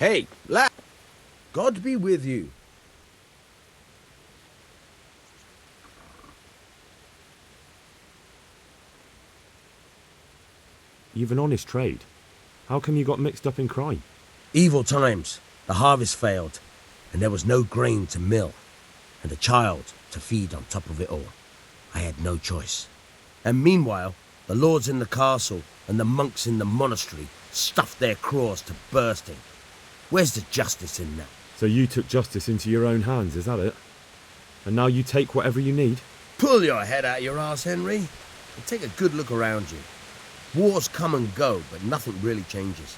Hey, lad! God be with you. You've an honest trade. How come you got mixed up in crime? Evil times. The harvest failed, and there was no grain to mill, and a child to feed on top of it all. I had no choice. And meanwhile, the lords in the castle and the monks in the monastery stuffed their craws to bursting. Where's the justice in that? So you took justice into your own hands, is that it? And now you take whatever you need? Pull your head out your arse, Henry, and take a good look around you. Wars come and go, but nothing really changes.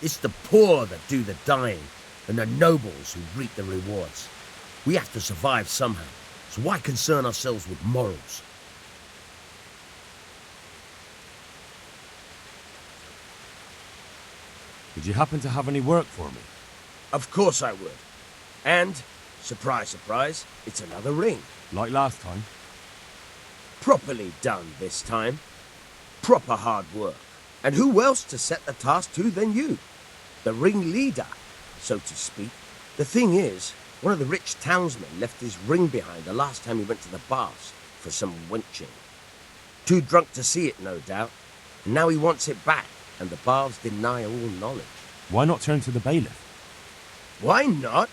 It's the poor that do the dying, and the nobles who reap the rewards. We have to survive somehow, so why concern ourselves with morals? Would you happen to have any work for me? Of course I would. And, surprise, surprise, it's another ring. Like last time? Properly done this time. Proper hard work. And who else to set the task to than you? The ringleader, so to speak. The thing is, one of the rich townsmen left his ring behind the last time he went to the baths for some wenching. Too drunk to see it, no doubt. And now he wants it back, and the baths deny all knowledge. Why not turn to the bailiff? Why not?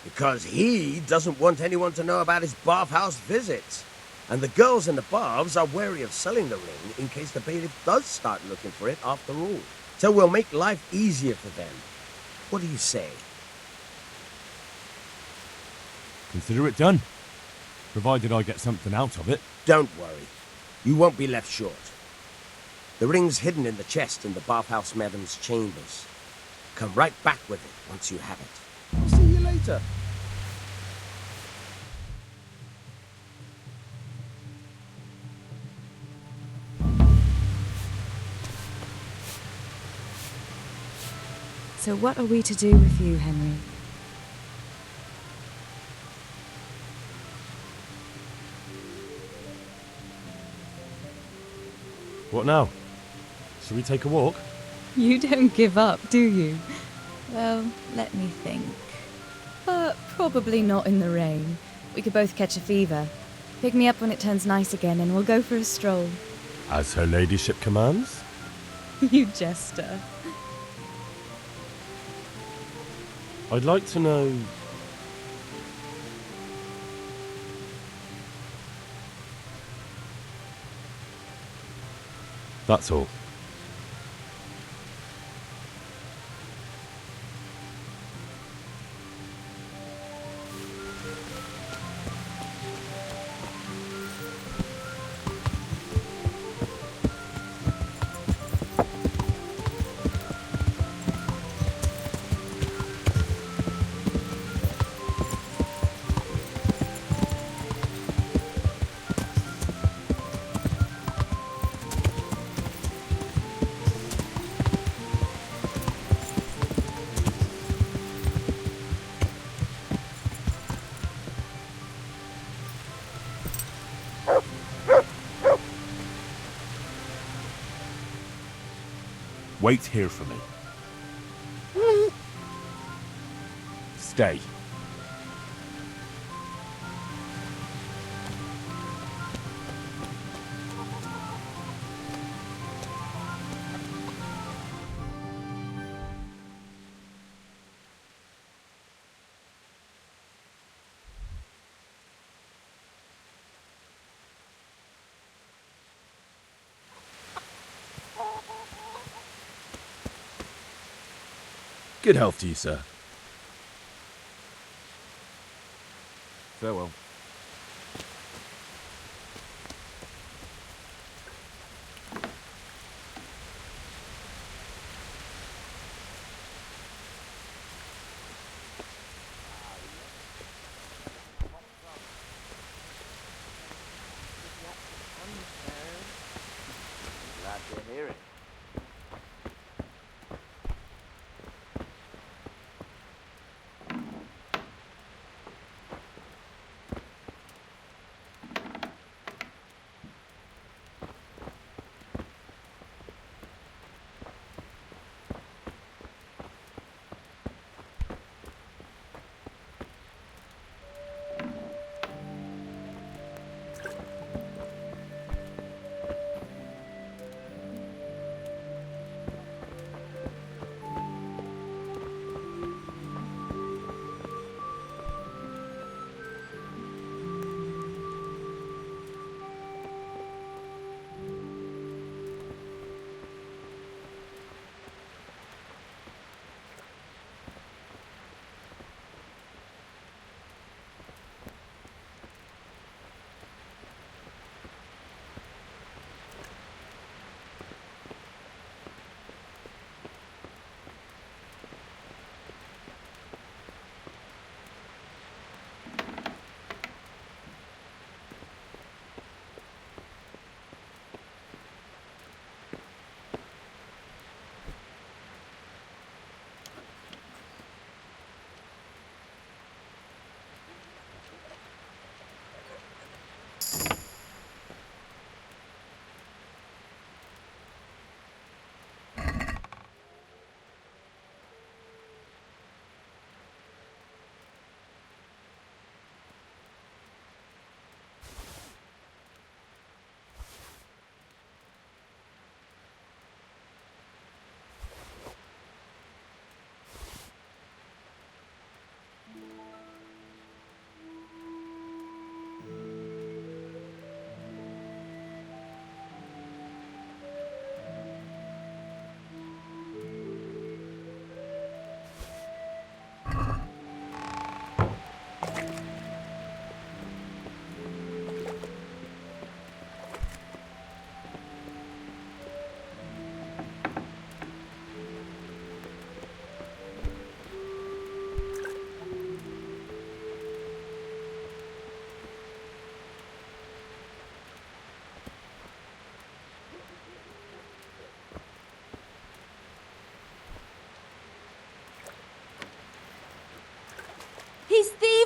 Because he doesn't want anyone to know about his bathhouse visits. And the girls in the baths are wary of selling the ring in case the bailiff does start looking for it after all. So we'll make life easier for them. What do you say? Consider it done. Provided I get something out of it. Don't worry. You won't be left short. The ring's hidden in the chest in the bathhouse madam's chambers. Come right back with it once you have it. I'll see you later. So what are we to do with you, Henry? What now? Shall we take a walk? You don't give up, do you? Well, let me think. But probably not in the rain. We could both catch a fever. Pick me up when it turns nice again and we'll go for a stroll. As her ladyship commands? You jester. I'd like to know... That's all. Wait here for me. Stay. Good health to you, sir. Farewell. Glad to hear it.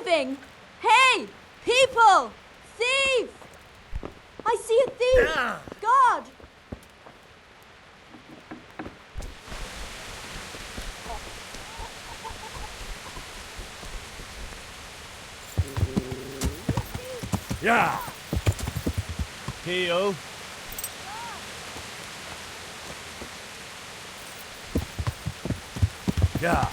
moving! Hey! People! Thief! I see a thief! God! Yeah. Heal. Yeah.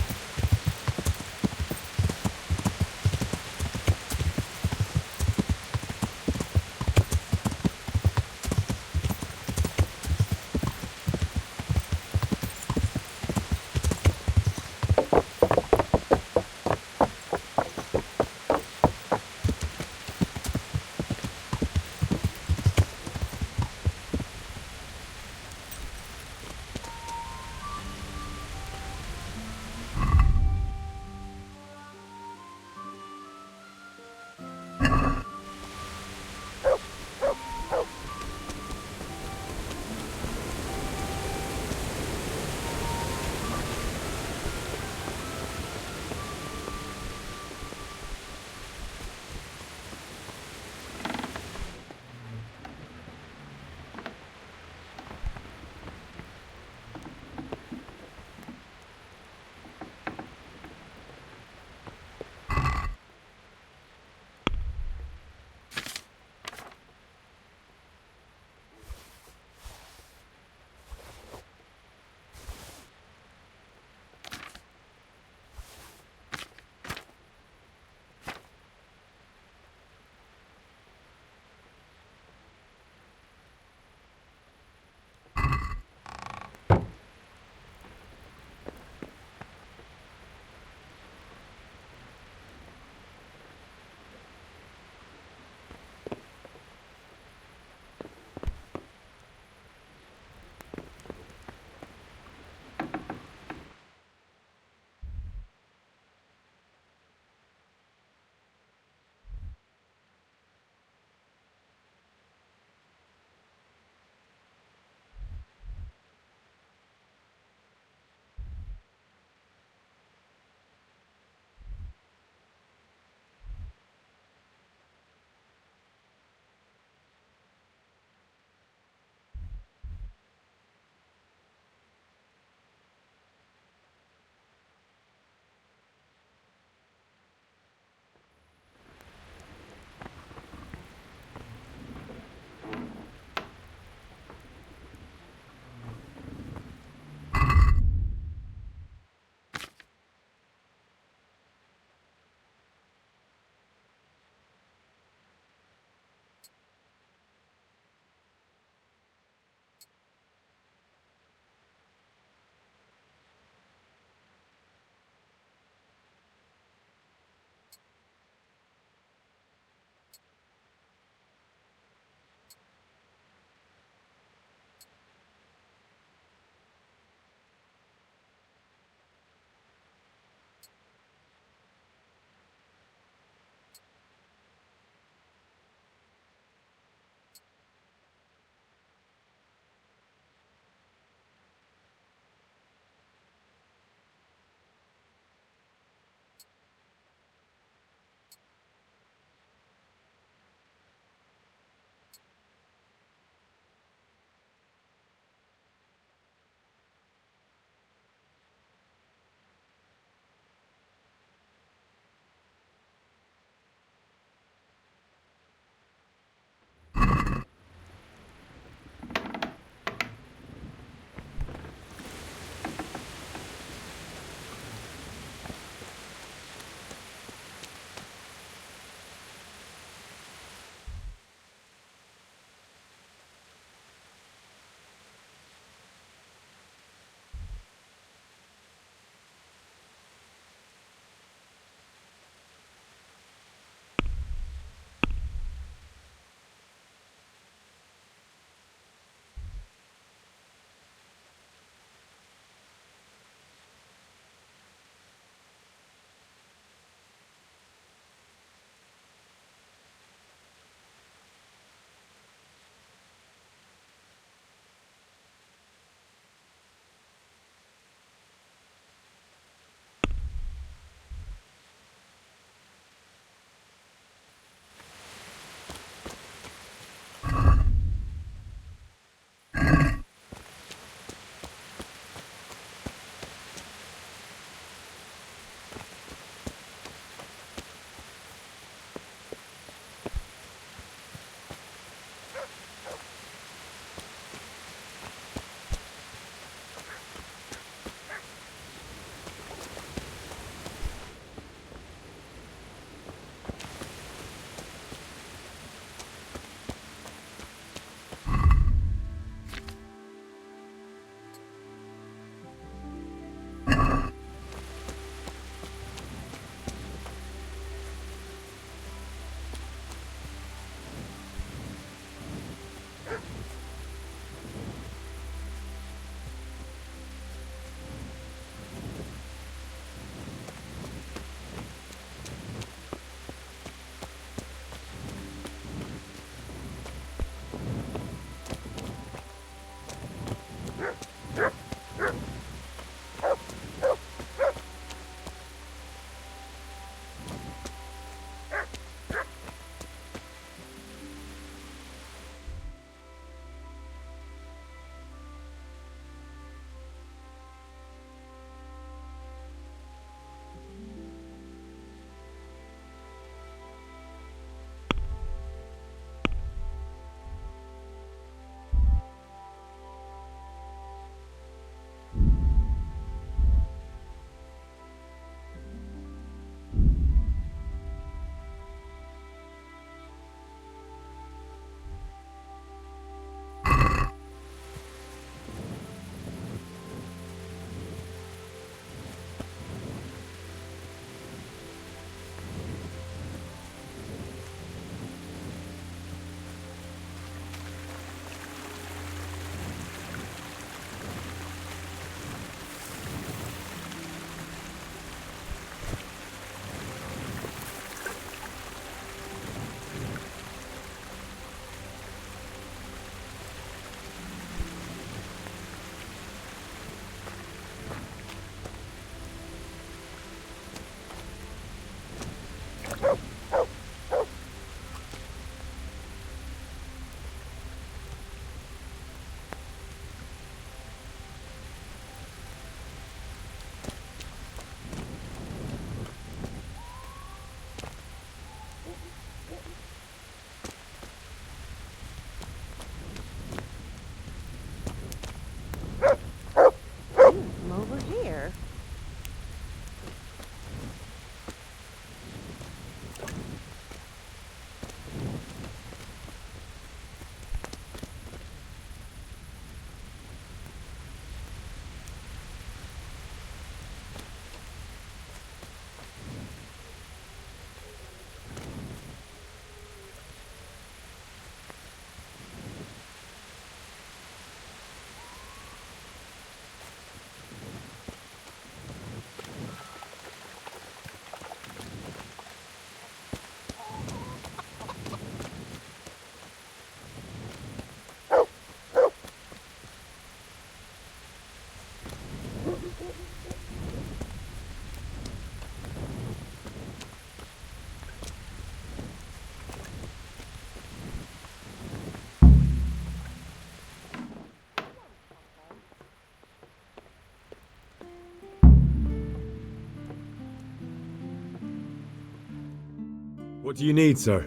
What do you need, sir?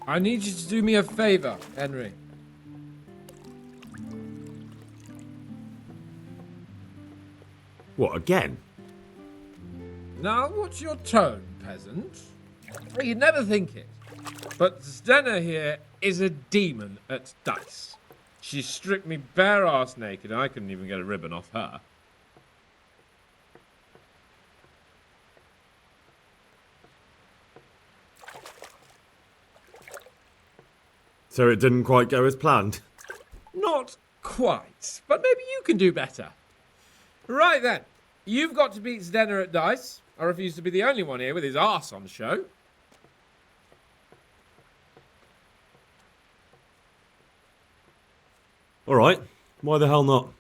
I need you to do me a favour, Henry. What, again? Now, what's your tone, peasant? You'd never think it, but Stenna here is a demon at dice. She stripped me bare ass naked and I couldn't even get a ribbon off her. So it didn't quite go as planned? Not quite, but maybe you can do better. Right then, you've got to beat Stenna at dice. I refuse to be the only one here with his arse on show. Alright, why the hell not?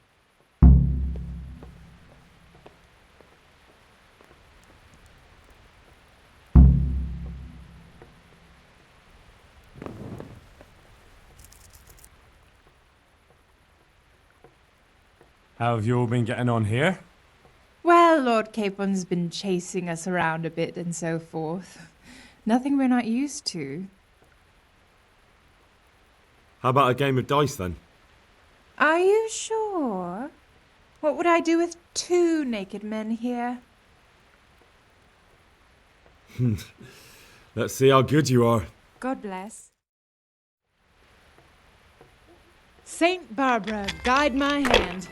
How have you all been getting on here? Well, Lord Capon's been chasing us around a bit and so forth. Nothing we're not used to. How about a game of dice then? Are you sure? What would I do with 2 naked men here? Let's see how good you are. God bless. Saint Barbara, guide my hand.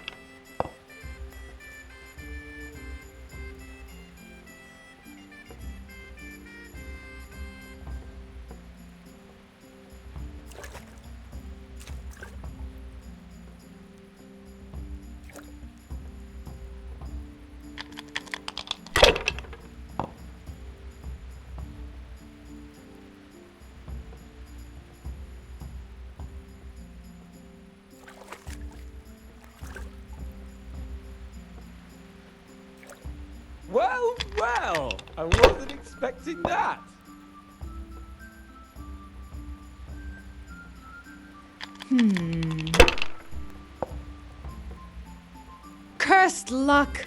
Well, well, I wasn't expecting that. Cursed luck!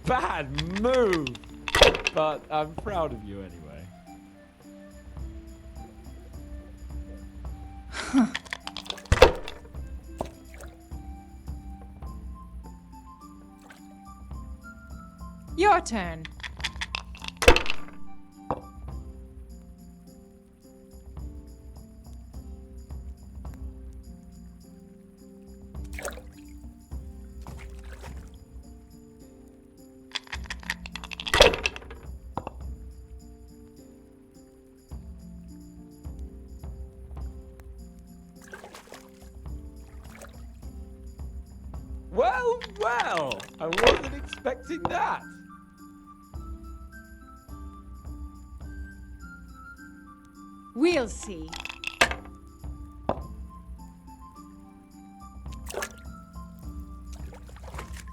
Bad move, but I'm proud of you anyway. Your turn. Well, well, I wasn't expecting that. We'll see.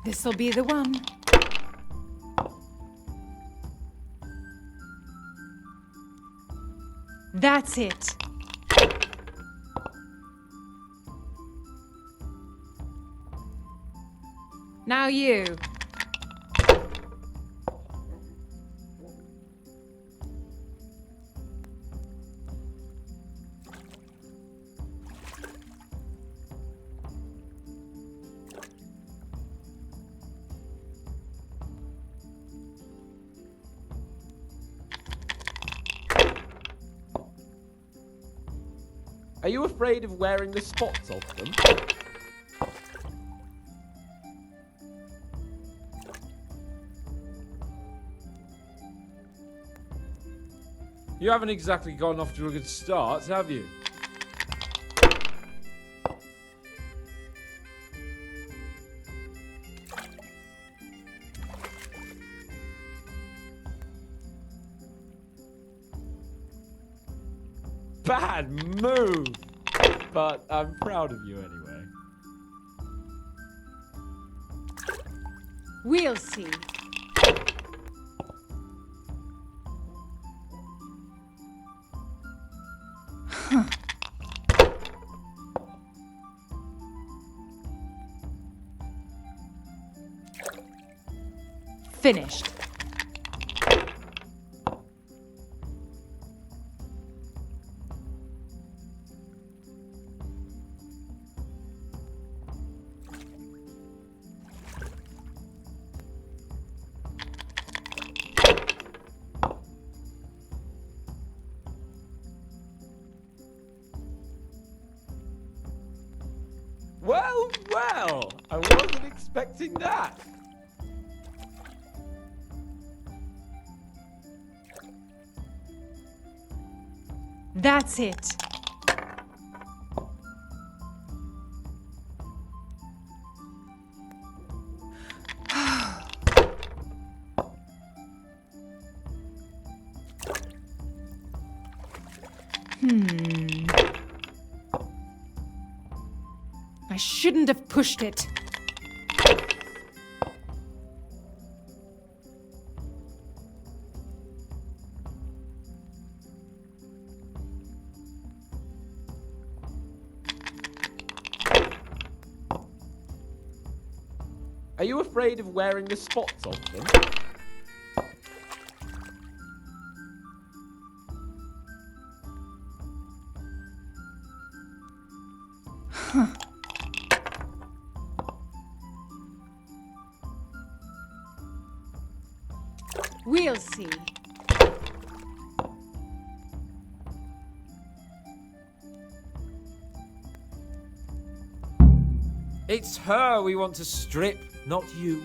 This'll be the one. That's it. Now you. Are you afraid of wearing the spots off them? You haven't exactly gone off to a good start, have you? Bad move, but I'm proud of you anyway. We'll see. Finished. Well, well, I wasn't expecting that. That's it. I shouldn't have pushed it. Are you afraid of wearing the spots off them? We'll see. It's her we want to strip, not you.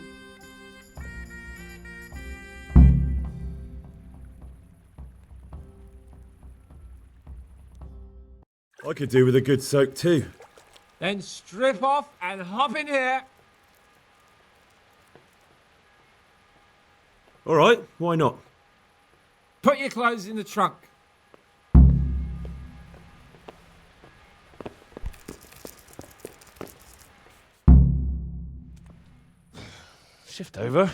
I could do with a good soak too. Then strip off and hop in here. All right, why not? Put your clothes in the trunk. Shift over.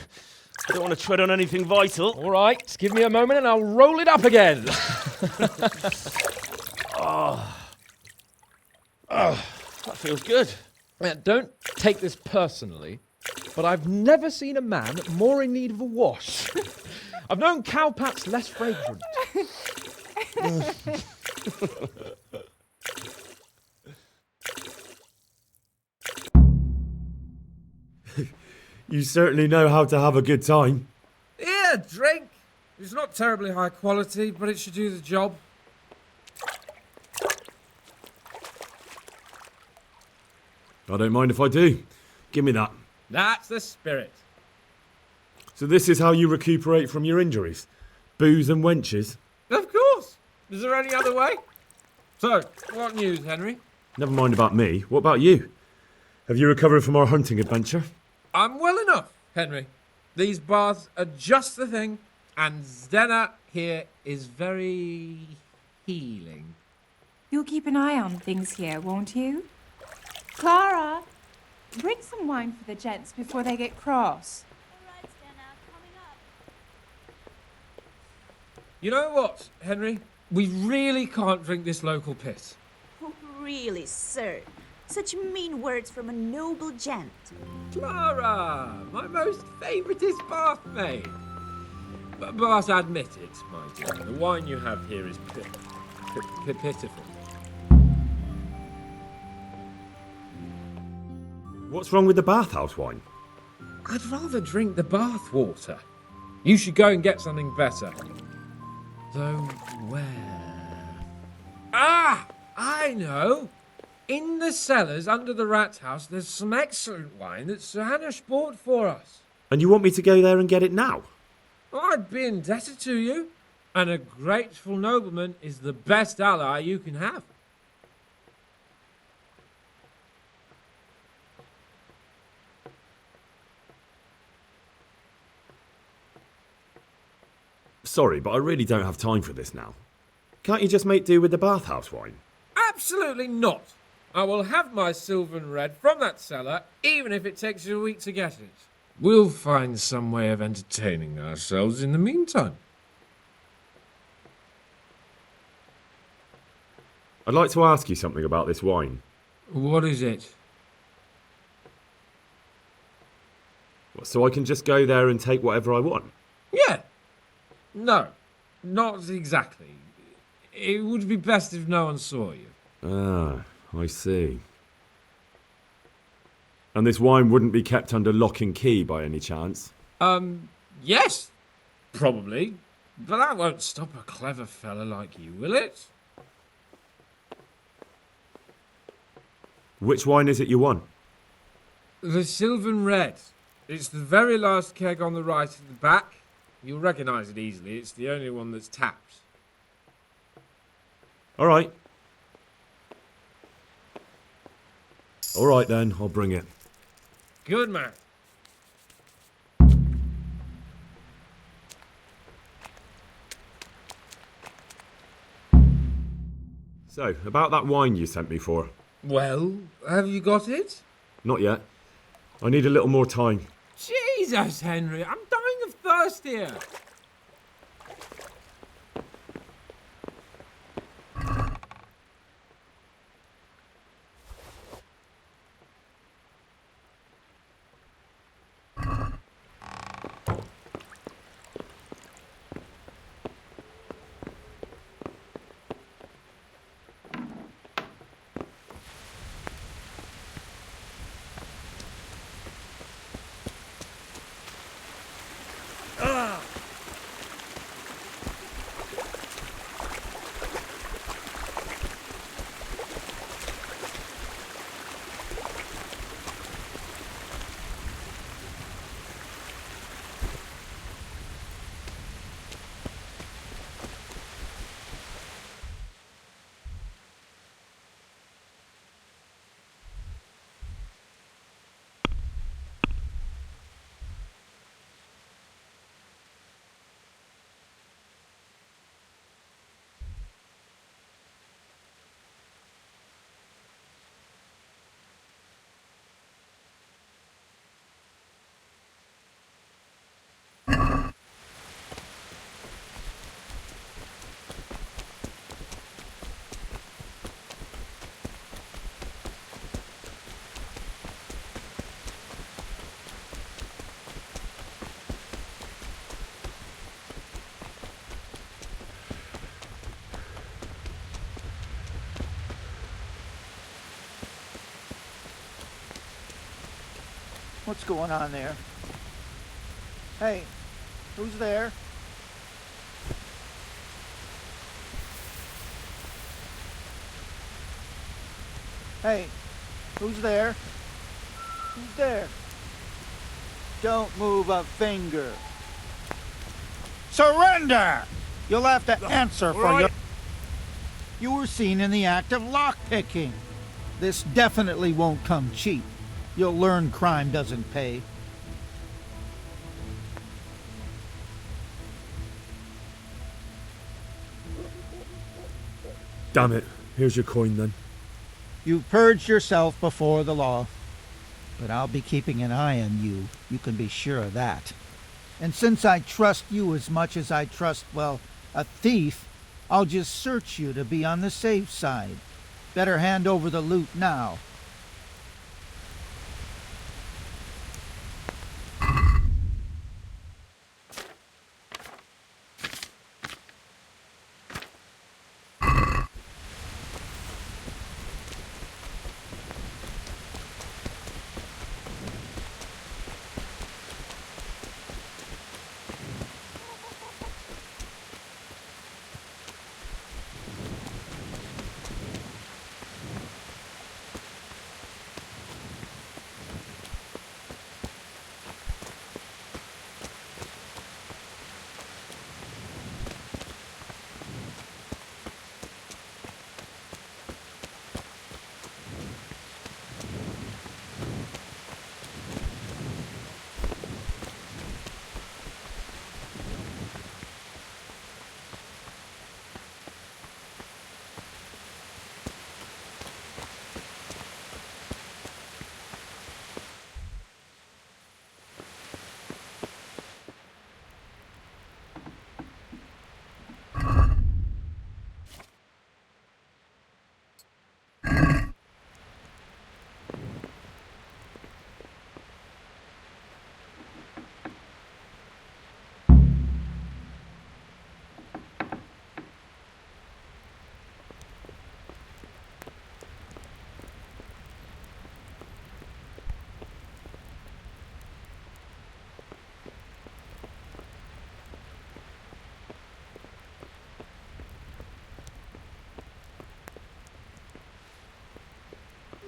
I don't want to tread on anything vital. All right, just give me a moment and I'll roll it up again. That feels good. Don't take this personally, but I've never seen a man more in need of a wash. I've known cowpats less fragrant. You certainly know how to have a good time. Yeah, drink. It's not terribly high quality, but it should do the job. I don't mind if I do. Give me that. That's the spirit. So this is how you recuperate from your injuries? Booze and wenches? Of course. Is there any other way? So, what news, Henry? Never mind about me. What about you? Have you recovered from our hunting adventure? I'm well enough, Henry. These baths are just the thing, and Zdenna here is very healing. You'll keep an eye on things here, won't you? Clara, bring some wine for the gents before they get cross. All right, Zdenna, coming up. You know what, Henry? We really can't drink this local piss. Oh, really, sir? Such mean words from a noble gent. Clara, my most favouriteest bath maid. But admit it, my dear, the wine you have here is pitiful. What's wrong with the bathhouse wine? I'd rather drink the bath water. You should go and get something better. Though where? Ah! I know! In the cellars under the rat house, there's some excellent wine that Sir Hanish bought for us. And you want me to go there and get it now? I'd be indebted to you. And a grateful nobleman is the best ally you can have. Sorry, but I really don't have time for this now. Can't you just make do with the bathhouse wine? Absolutely not. I will have my silver and red from that cellar, even if it takes you a week to get it. We'll find some way of entertaining ourselves in the meantime. I I'd like to ask you something about this wine. What is it? So I can just go there and take whatever I want? Yeah. No, not exactly. It would be best if no one saw you. Ah, I see. And this wine wouldn't be kept under lock and key by any chance? Yes, probably. But that won't stop a clever fella like you, will it? Which wine is it you want? The Sylvan Red. It's the very last keg on the right at the back. You'll recognise it easily. It's the only one that's tapped. All right. All right then, I'll bring it. Good man. So, about that wine you sent me for. Well, have you got it? Not yet. I need a little more time. Jesus, Henry, I'm dying of thirst here. What's going on there? Hey, who's there? Hey, who's there? Who's there? Don't move a finger. Surrender! You'll have to answer for your... You were seen in the act of lockpicking. This definitely won't come cheap. You'll learn crime doesn't pay. Damn it. Here's your coin then. You've purged yourself before the law. But I'll be keeping an eye on you. You can be sure of that. And since I trust you as much as I trust, well, a thief, I'll just search you to be on the safe side. Better hand over the loot now.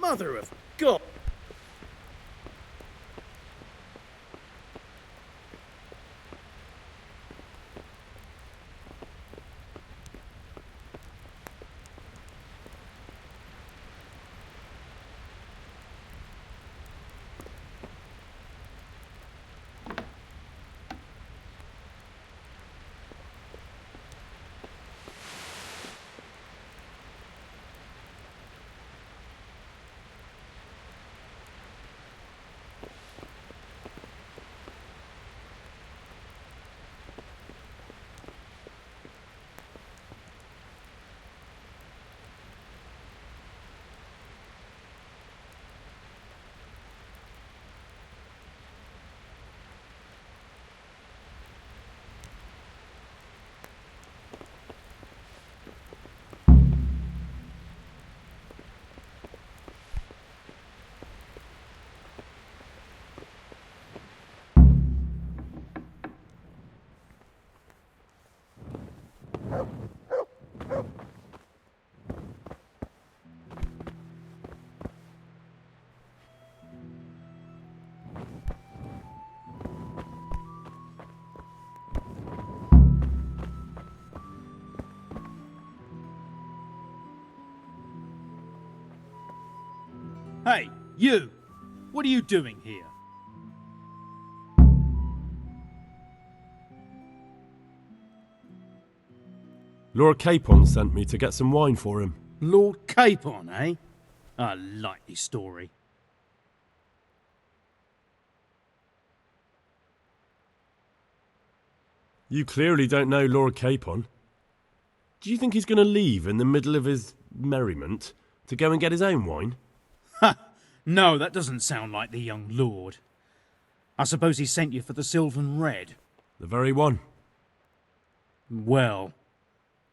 Mother of God! Hey, you! What are you doing here? Lord Capon sent me to get some wine for him. Lord Capon, eh? A likely story. You clearly don't know Lord Capon. Do you think he's going to leave in the middle of his merriment to go and get his own wine? Ha! No, that doesn't sound like the young lord. I suppose he sent you for the Sylvan Red. The very one. Well,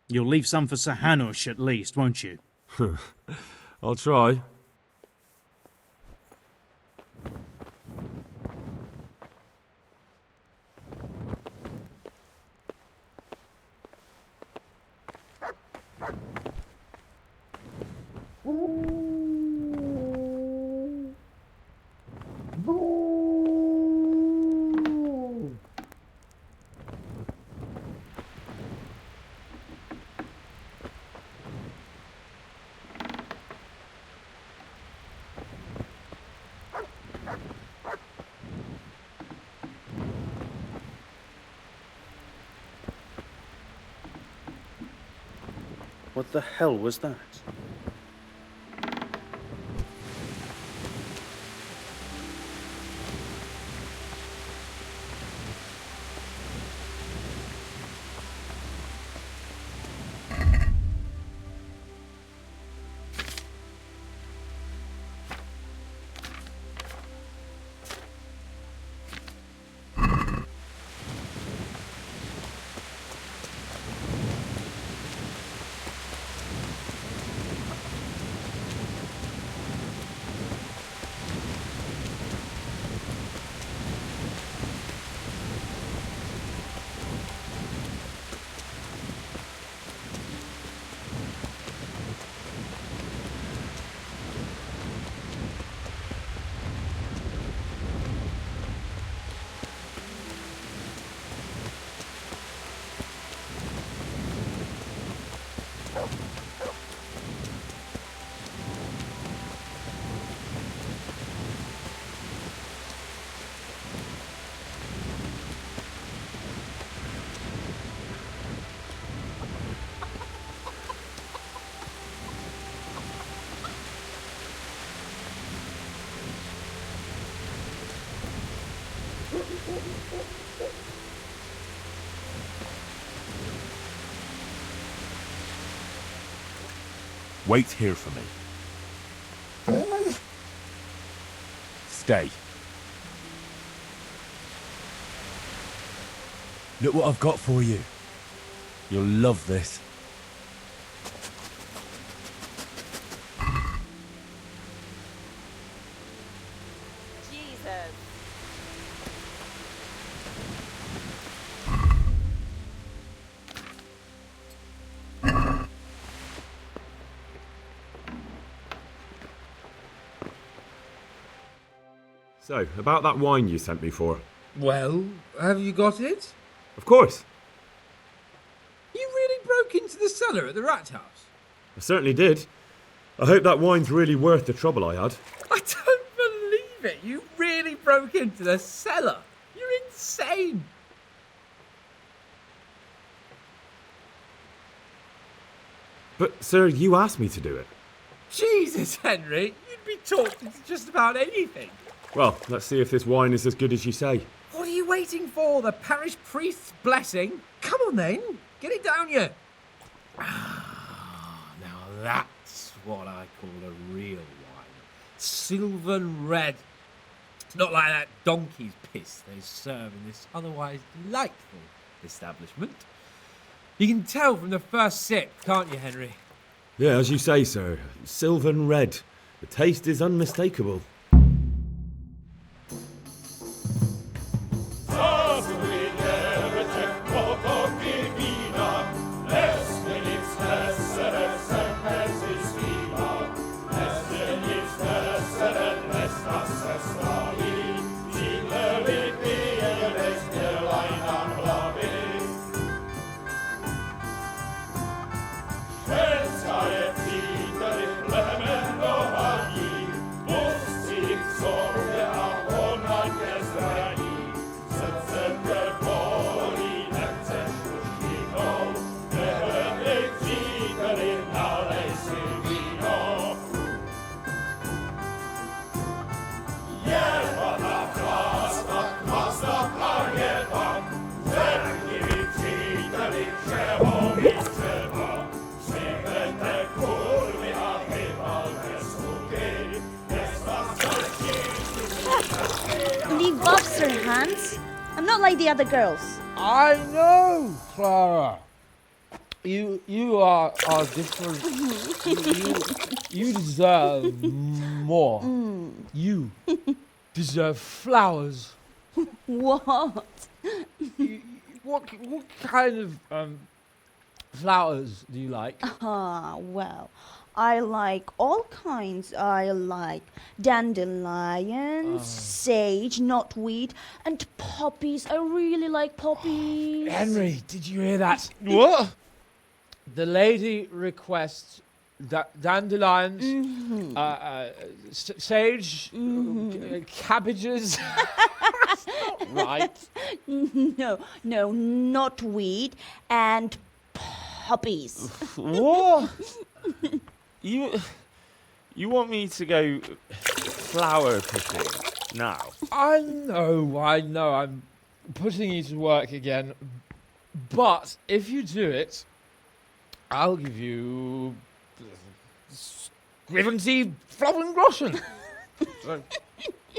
you'll leave some for Sir Hanush at least, won't you? I'll try. What the hell was that? Wait here for me. Stay. Look what I've got for you. You'll love this. Jesus. So, about that wine you sent me for. Well, have you got it? Of course. You really broke into the cellar at the rat house? I certainly did. I hope that wine's really worth the trouble I had. I don't believe it. You really broke into the cellar. You're insane. But, sir, you asked me to do it. Jesus, Henry. You'd be talked into just about anything. Well, let's see if this wine is as good as you say. What are you waiting for? The parish priest's blessing? Come on then. Get it down you. Now that's what I call a real wine. Sylvan red. It's not like that donkey's piss they serve in this otherwise delightful establishment. You can tell from the first sip, can't you, Henry? Yeah, as you say, sir. Sylvan red. The taste is unmistakable. Leave off, Sir Hans. I'm not like the other girls. I know, Clara. You are different. you deserve more. You deserve flowers. What? What kind of flowers do you like? Well, I like all kinds. I like dandelions, sage, knotweed, and poppies. I really like poppies. Henry, did you hear that? What? The lady requests dandelions, sage, cabbages. That's not right. No, knotweed and poppies. What? You want me to go flower picking now? I know. I'm putting you to work again. But if you do it, I'll give you 70 Flowengroschen.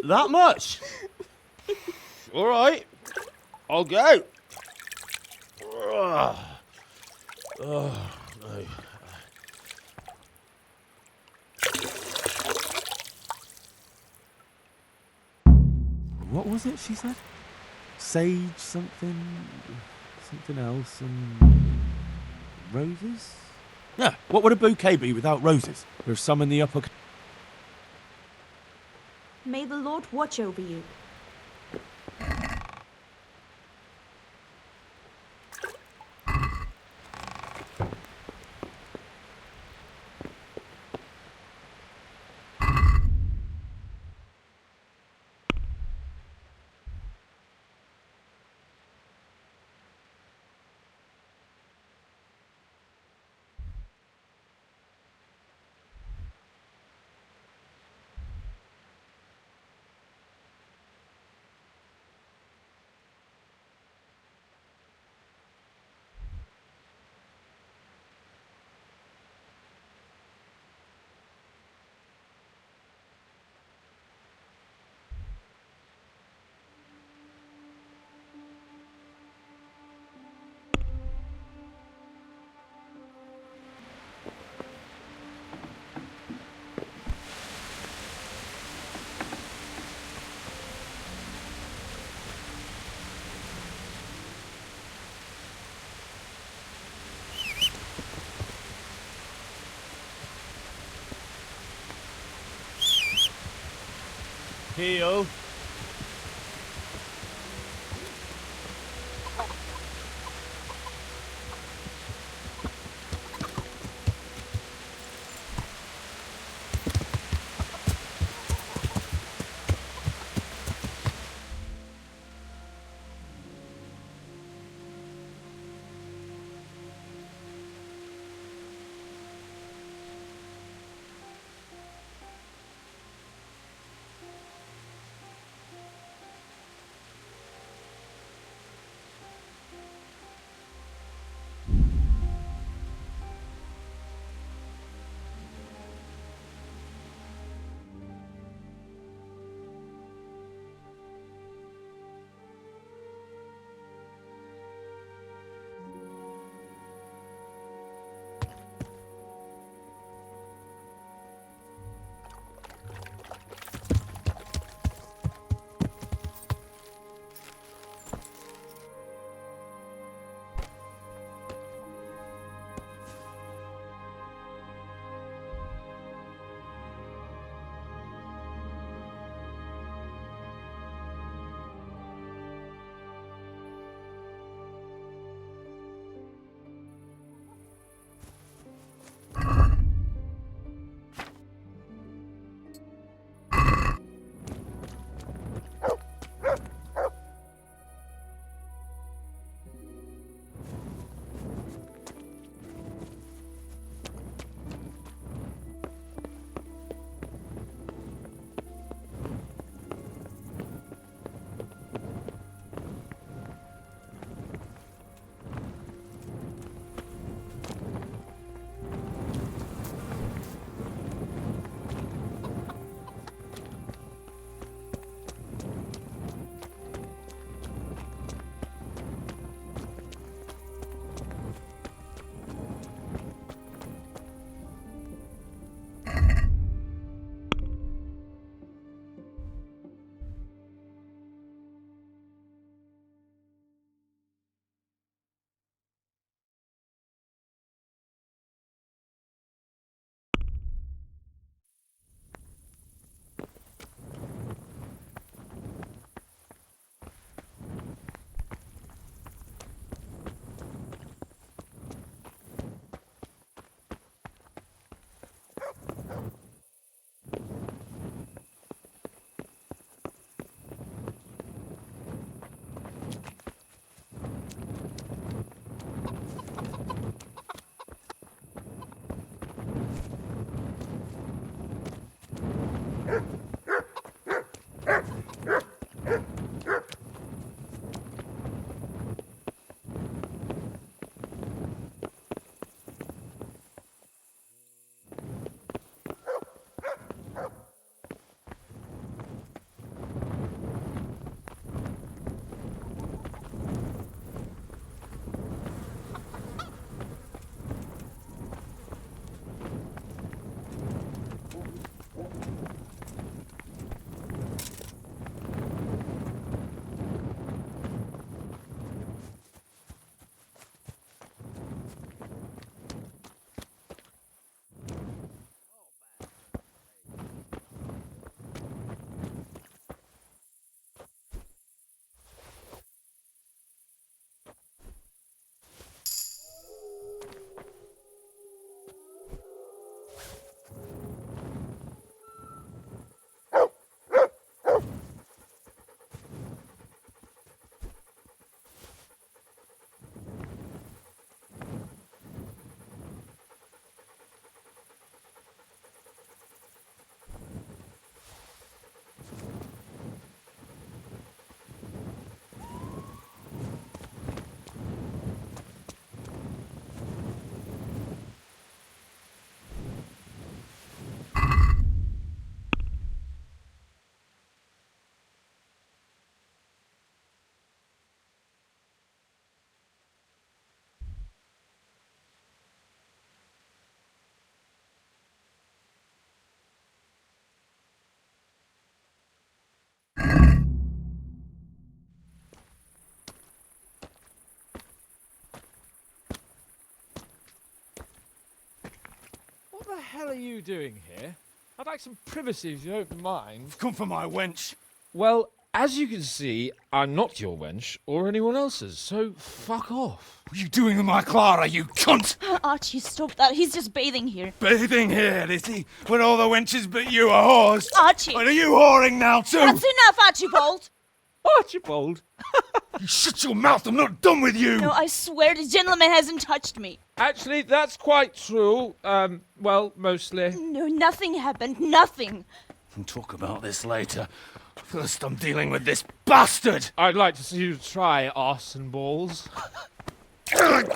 That much? All right, I'll go. Oh, no. What was it she said? Sage something else, and roses? Yeah, what would a bouquet be without roses? There's some in the upper... May the Lord watch over you. Heel, What the hell are you doing here? I'd like some privacy if you don't mind. Come for my wench. Well, as you can see, I'm not your wench or anyone else's, so fuck off. What are you doing with my Clara, you cunt? Archie, stop that. He's just bathing here. Bathing here, is he? When all the wenches but you are whores. Archie! And are you whoring now too? That's enough, Archibald! Archibald? You shut your mouth, I'm not done with you! No, I swear the gentleman hasn't touched me. Actually, that's quite true. Well, mostly. No, nothing happened. Nothing. We'll talk about this later. First, I'm dealing with this bastard! I'd like to see you try arse and balls. Arse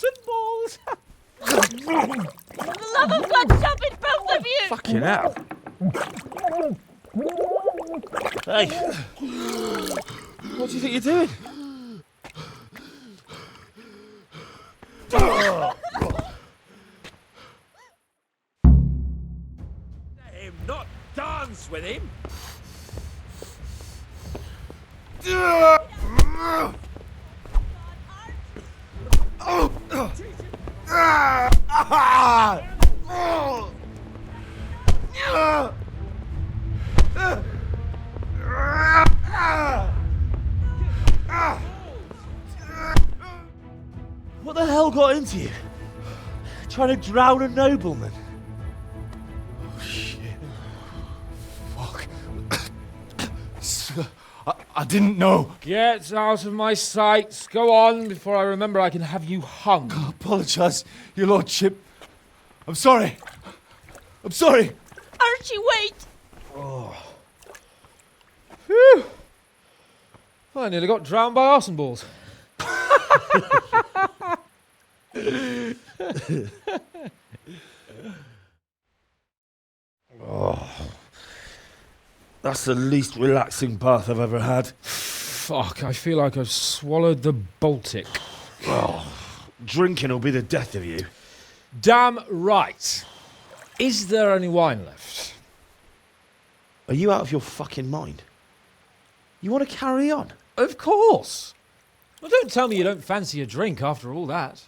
and balls! For the love of God, stop it, both of you! Fucking hell. Hey! What do you think you're doing? Let him not dance with him. What the hell got into you? Trying to drown a nobleman? Oh, shit. Fuck. I didn't know. Get out of my sight. Go on before I remember I can have you hung. I apologise, your lordship. I'm sorry. I'm sorry. Archie, wait! Oh. Phew. I nearly got drowned by arse and balls. Oh, that's the least relaxing bath I've ever had. Fuck, I feel like I've swallowed the Baltic. Oh, drinking will be the death of you. Damn right. Is there any wine left? Are you out of your fucking mind? You want to carry on? Of course. Well, don't tell me you don't fancy a drink after all that.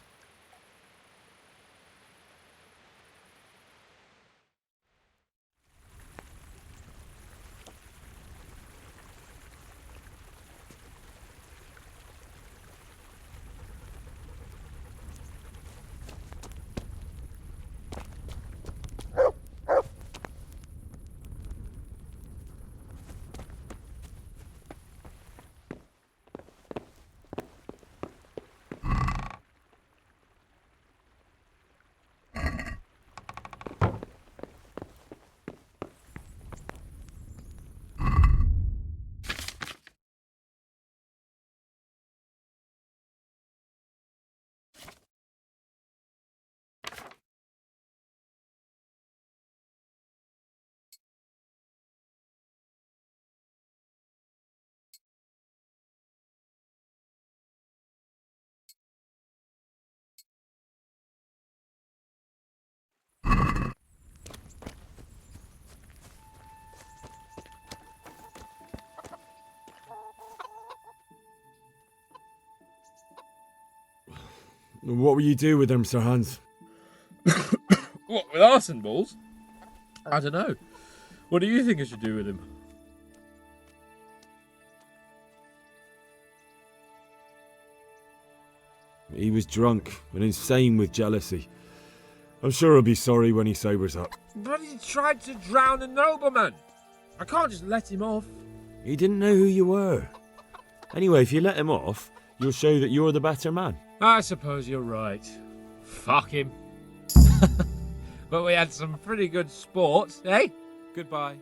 What will you do with them, Sir Hans? What, with arse and balls? I don't know. What do you think I should do with him? He was drunk and insane with jealousy. I'm sure he'll be sorry when he sobers up. But he tried to drown a nobleman. I can't just let him off. He didn't know who you were. Anyway, if you let him off, you'll show that you're the better man. I suppose you're right. Fuck him. But we had some pretty good sport, eh? Goodbye.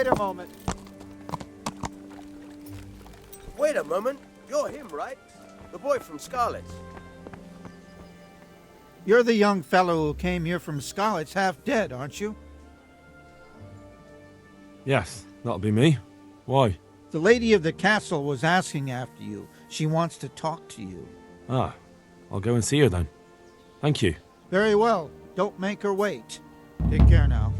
Wait a moment. Wait a moment. You're him, right? The boy from Scarlet's. You're the young fellow who came here from Scarlet's half dead, aren't you? Yes, that'll be me. Why? The lady of the castle was asking after you. She wants to talk to you. Ah, I'll go and see her then. Thank you. Very well. Don't make her wait. Take care now.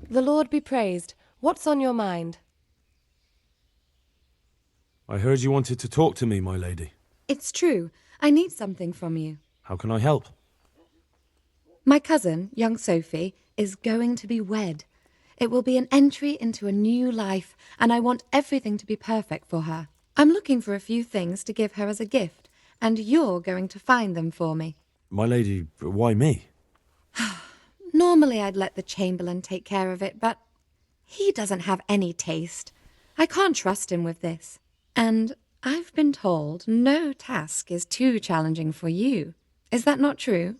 The Lord be praised. What's on your mind? I heard you wanted to talk to me, my lady. It's true. I need something from you. How can I help? My cousin, young Sophie, is going to be wed. It will be an entry into a new life, and I want everything to be perfect for her. I'm looking for a few things to give her as a gift, and you're going to find them for me. My lady, why me? Normally I'd let the Chamberlain take care of it, but he doesn't have any taste. I can't trust him with this. And I've been told no task is too challenging for you. Is that not true?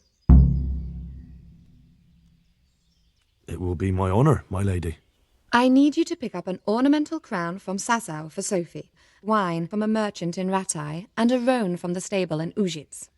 It will be my honour, my lady. I need you to pick up an ornamental crown from Sasau for Sophie, wine from a merchant in Ratai, and a roan from the stable in Ujits.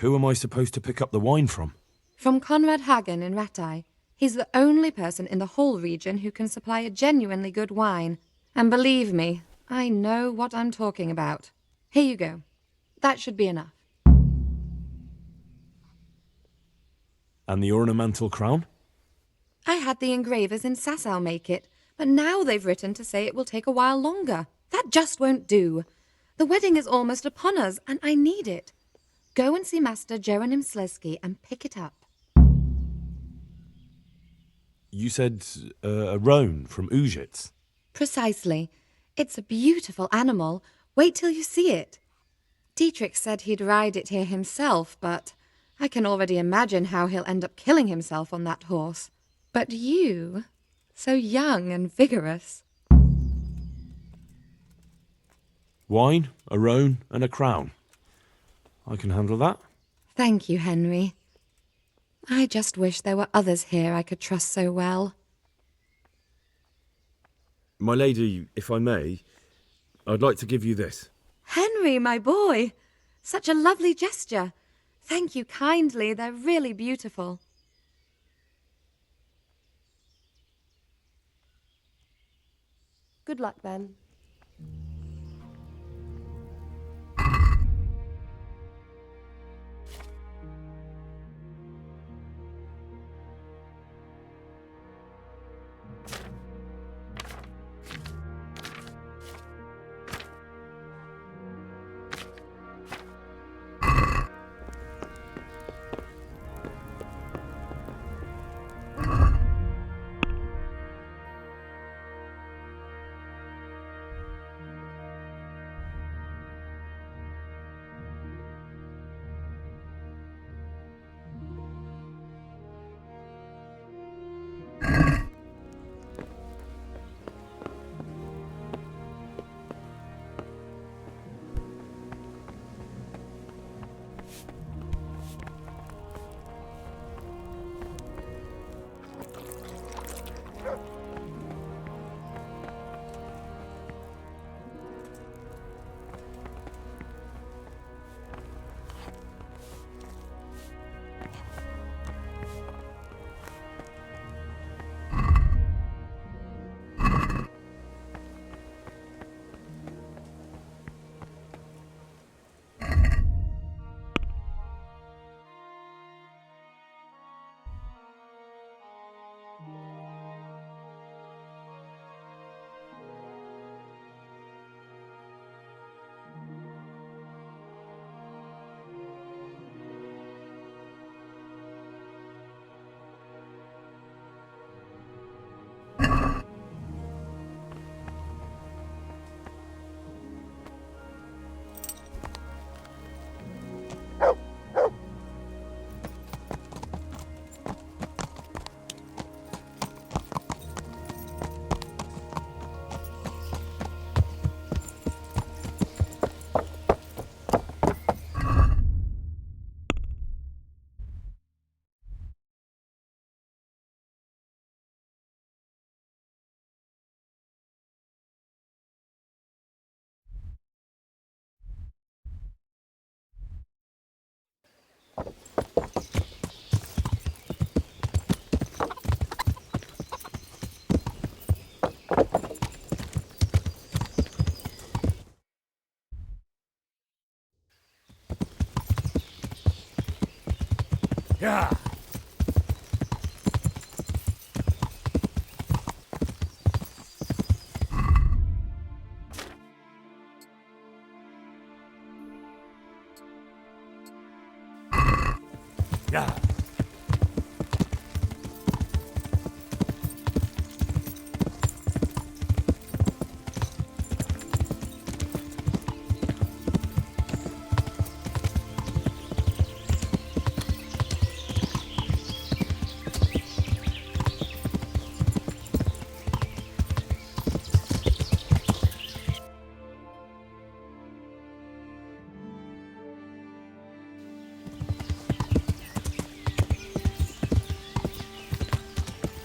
Who am I supposed to pick up the wine from? From Conrad Hagen in Ratai. He's the only person in the whole region who can supply a genuinely good wine. And believe me, I know what I'm talking about. Here you go. That should be enough. And the ornamental crown? I had the engravers in Sasau make it, but now they've written to say it will take a while longer. That just won't do. The wedding is almost upon us, and I need it. Go and see Master Jeronim Slesky and pick it up. You said a roan from Ujits. Precisely. It's a beautiful animal. Wait till you see it. Dietrich said he'd ride it here himself, but I can already imagine how he'll end up killing himself on that horse. But you, so young and vigorous. Wine, a roan, and a crown. I can handle that. Thank you, Henry. I just wish there were others here I could trust so well. My lady, if I may, I'd like to give you this. Henry, my boy! Such a lovely gesture. Thank you kindly. They're really beautiful. Good luck, then. Yeah. Yeah.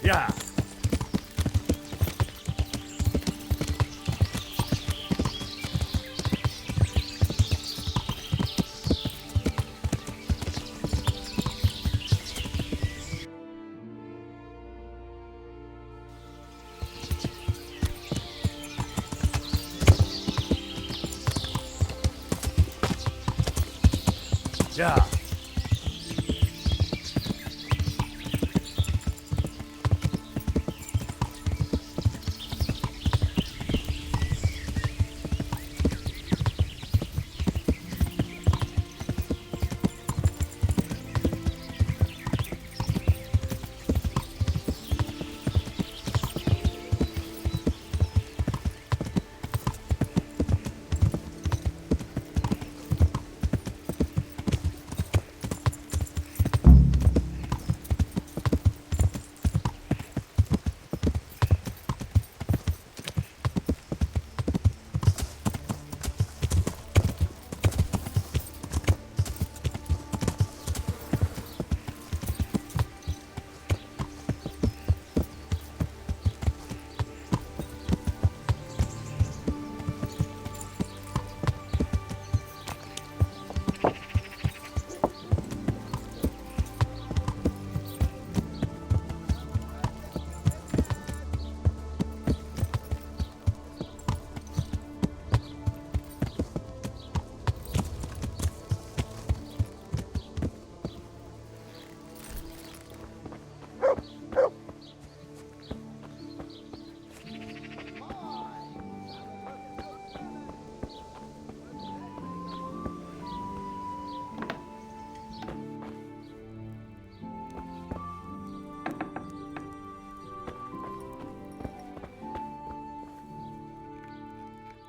Yeah. Yeah.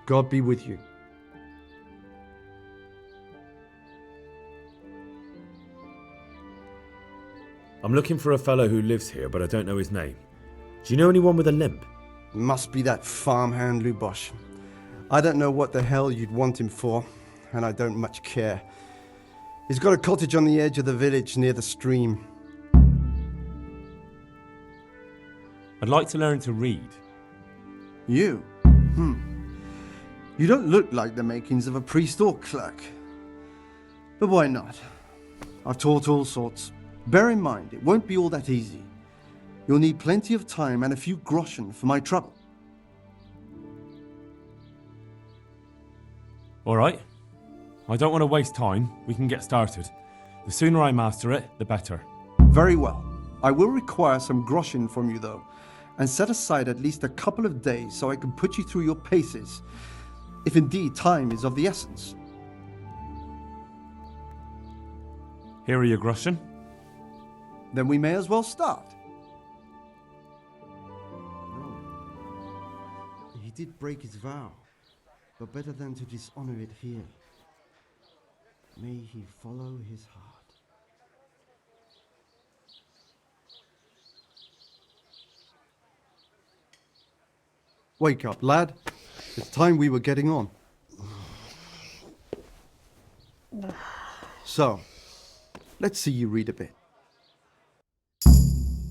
God be with you. I'm looking for a fellow who lives here, but I don't know his name. Do you know anyone with a limp? Must be that farmhand Lubosh. I don't know what the hell you'd want him for, and I don't much care. He's got a cottage on the edge of the village near the stream. I'd like to learn to read. You? You don't look like the makings of a priest or clerk. But why not? I've taught all sorts. Bear in mind, it won't be all that easy. You'll need plenty of time and a few groschen for my trouble. All right. I don't want to waste time. We can get started. The sooner I master it, the better. Very well. I will require some groschen from you, though, and set aside at least a couple of days so I can put you through your paces, if indeed time is of the essence. Here are your groschen. Then we may as well start. No. He did break his vow, but better than to dishonor it here. May he follow his heart. Wake up, lad. It's time we were getting on. So, let's see you read a bit.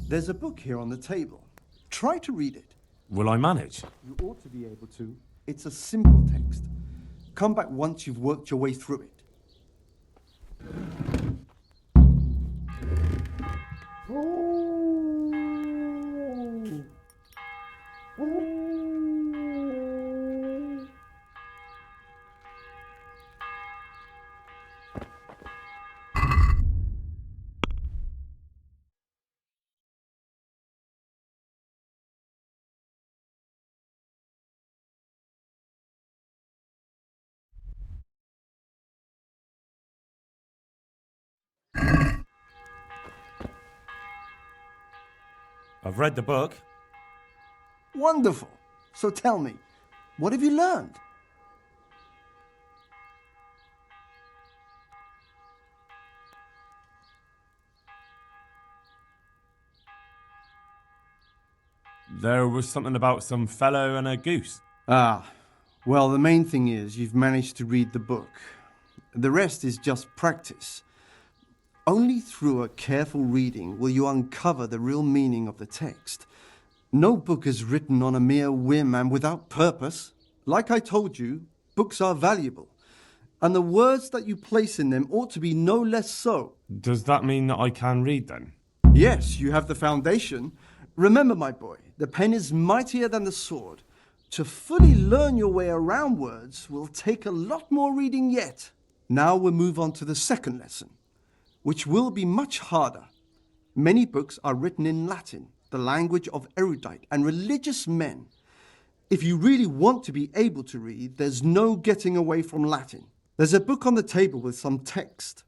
There's a book here on the table. Try to read it. Will I manage? You ought to be able to. It's a simple text. Come back once you've worked your way through it. I've read the book. Wonderful. So tell me, what have you learned? There was something about some fellow and a goose. Ah, well, the main thing is you've managed to read the book. The rest is just practice. Only through a careful reading will you uncover the real meaning of the text. No book is written on a mere whim and without purpose. Like I told you, books are valuable, and the words that you place in them ought to be no less so. Does that mean that I can read then? Yes, you have the foundation. Remember, my boy, the pen is mightier than the sword. To fully learn your way around words will take a lot more reading yet. Now we'll move on to the second lesson, which will be much harder. Many books are written in Latin, the language of erudite and religious men. If you really want to be able to read, there's no getting away from Latin. There's a book on the table with some text.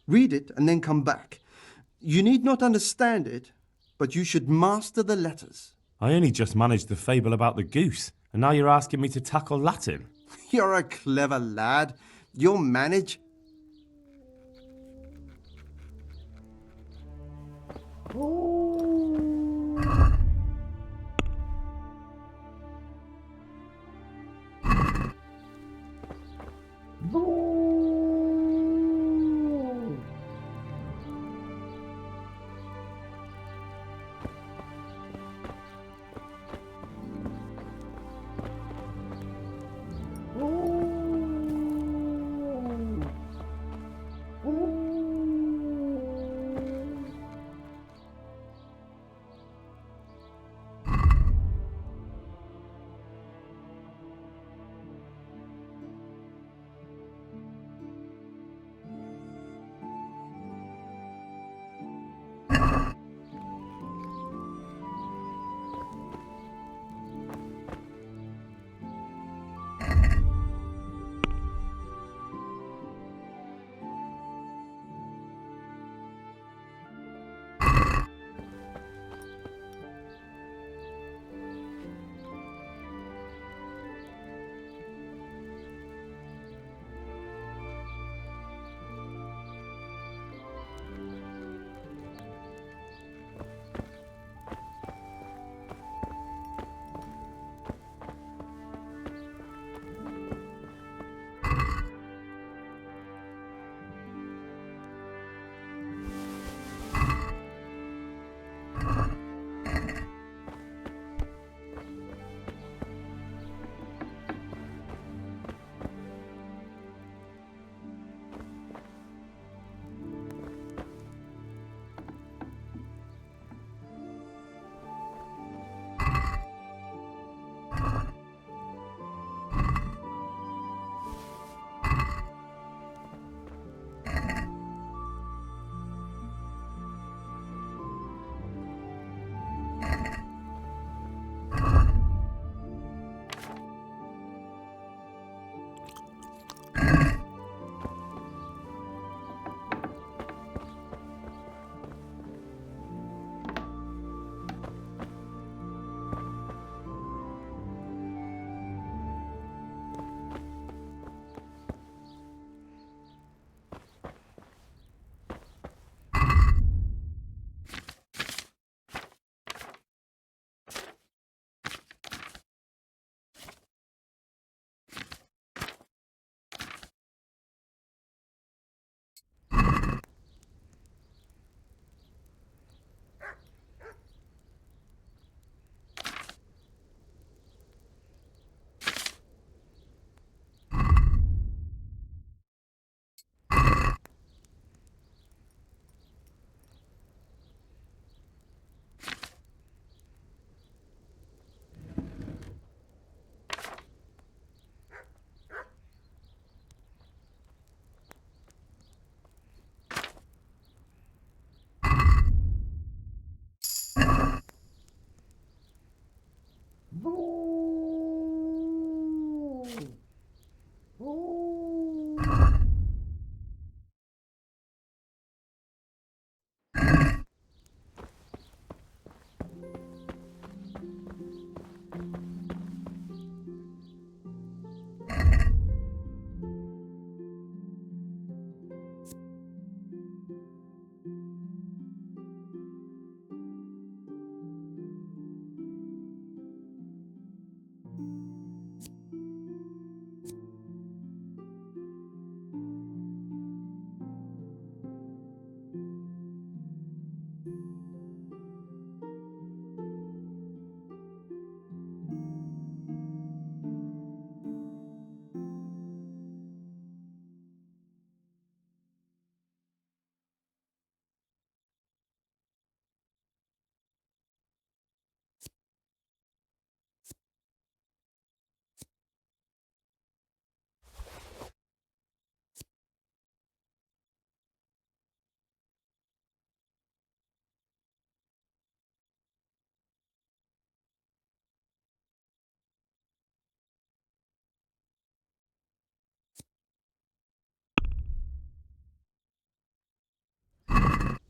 Read it and then come back. You need not understand it, but you should master the letters. I only just managed the fable about the goose, and now you're asking me to tackle Latin. You're a clever lad. You'll manage.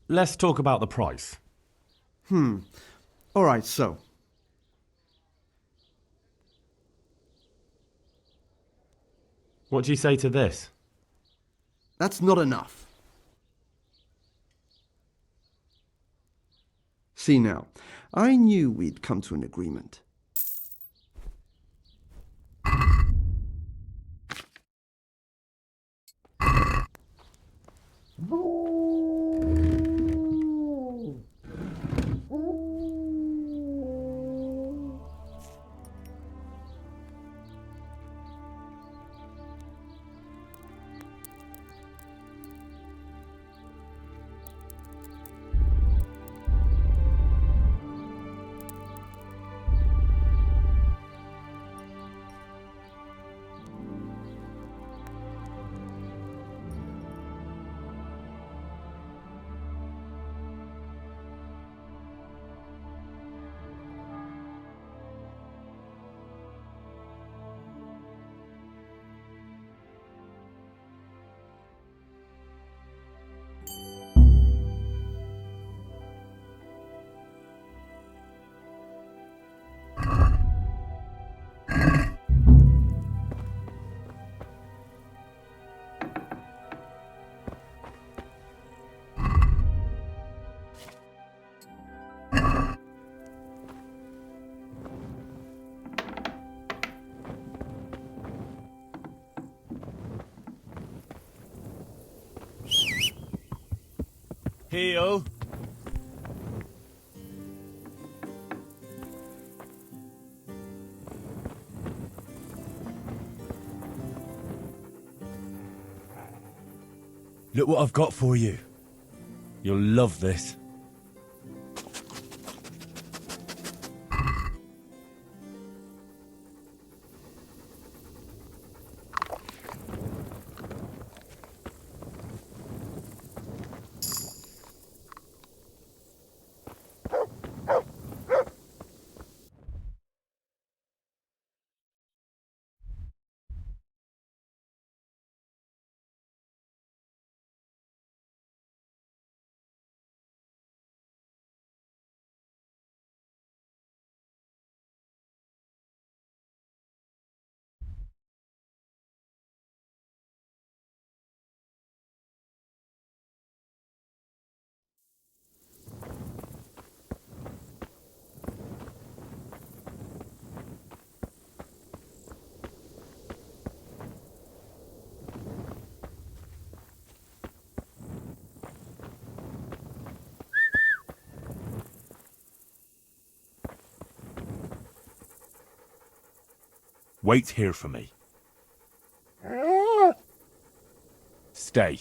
let's talk about the price. All right, so. What do you say to this? That's not enough. See now, I knew we'd come to an agreement. Heel. Look what I've got for you. You'll love this. Wait here for me. Stay.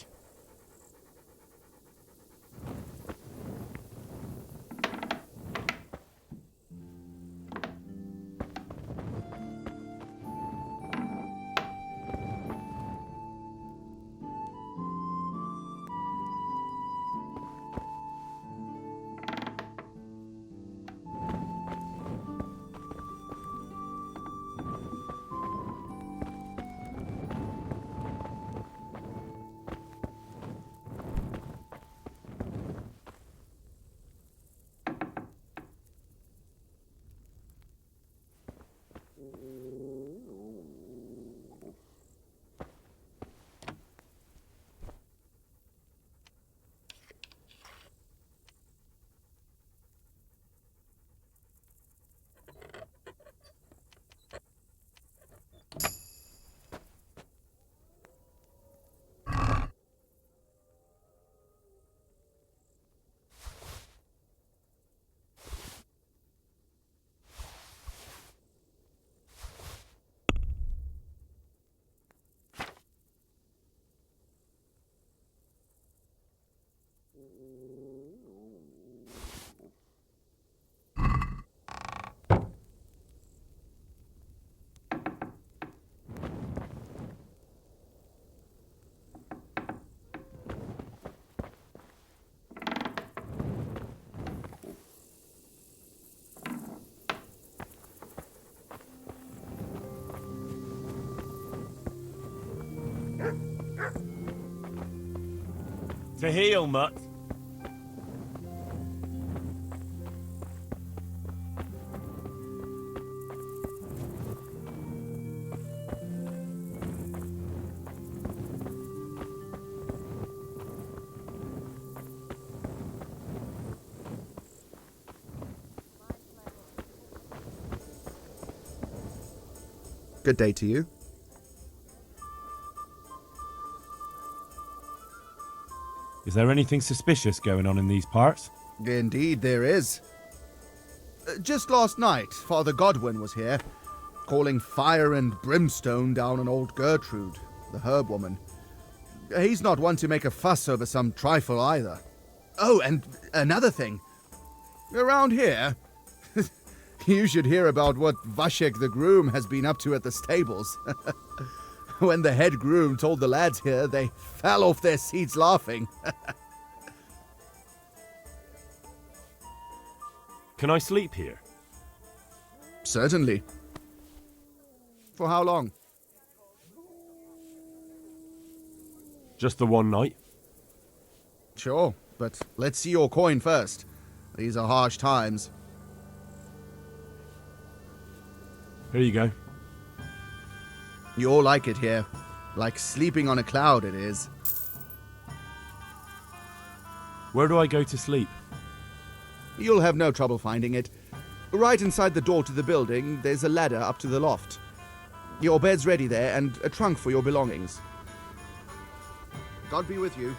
To heel, Mutt. Good day to you. Is there anything suspicious going on in these parts? Indeed, there is. Just last night, Father Godwin was here, calling fire and brimstone down on old Gertrude, the herb woman. He's not one to make a fuss over some trifle either. Oh, and another thing. Around here, you should hear about what Vashek the groom has been up to at the stables. When the head groom told the lads here, they fell off their seats laughing. Can I sleep here? Certainly. For how long? Just the one night? Sure, but let's see your coin first. These are harsh times. Here you go. You'll like it here. Like sleeping on a cloud, it is. Where do I go to sleep? You'll have no trouble finding it. Right inside the door to the building, there's a ladder up to the loft. Your bed's ready there, and a trunk for your belongings. God be with you.